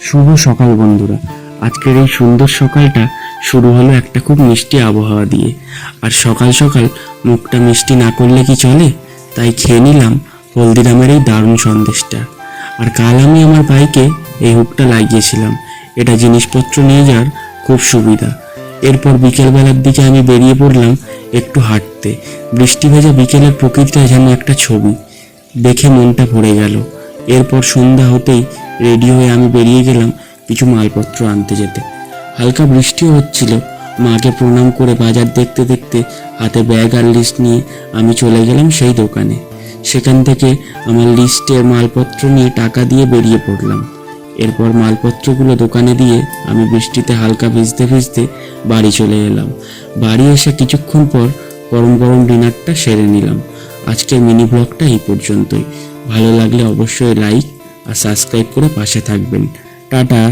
শুভ সকাল বন্ধুরা। আজকের এই সুন্দর সকালটা শুরু হলো একটা খুব মিষ্টি আবহাওয়া দিয়ে। আর সকাল সকাল মুখটা মিষ্টি না করলে কি চলে? তাই খেয়ে নিলাম হলদিরামের এই দারুণ সন্দেশটা। আর কাল আমি আমার বাইকে এই হুকটা লাগিয়েছিলাম, এটা জিনিসপত্র নিয়ে যাওয়ার খুব সুবিধা। এরপর বিকেলবেলার দিকে আমি বেরিয়ে পড়লাম একটু হাঁটতে। বৃষ্টি ভেজা বিকেলের প্রকৃতিটা যেন একটা ছবি, দেখে মনটা ভরে গেল। এরপর সন্ধ্যা হতেই রেডি হয়ে আমি বেরিয়ে গেলাম কিছু মালপত্র আনতে যেতে। হালকা বৃষ্টিও হচ্ছিল। মাকে প্রণাম করে বাজার দেখতে দেখতে হাতে ব্যাগ আর লিস্ট নিয়ে আমি চলে গেলাম সেই দোকানে। সেখান থেকে আমার লিস্টের মালপত্র নিয়ে টাকা দিয়ে বেরিয়ে পড়লাম। এরপর মালপত্রগুলো দোকানে দিয়ে আমি বৃষ্টিতে হালকা ভিজতে ভিজতে বাড়ি চলে এলাম। বাড়ি এসে কিছুক্ষণ পর গরম গরম ডিনারটা সেরে নিলাম। আজকের মিনি ব্লগটা এই পর্যন্তই। ভালো লাগলে অবশ্যই লাইক আর সাবস্ক্রাইব করে পাশে থাকবেন। টাটা।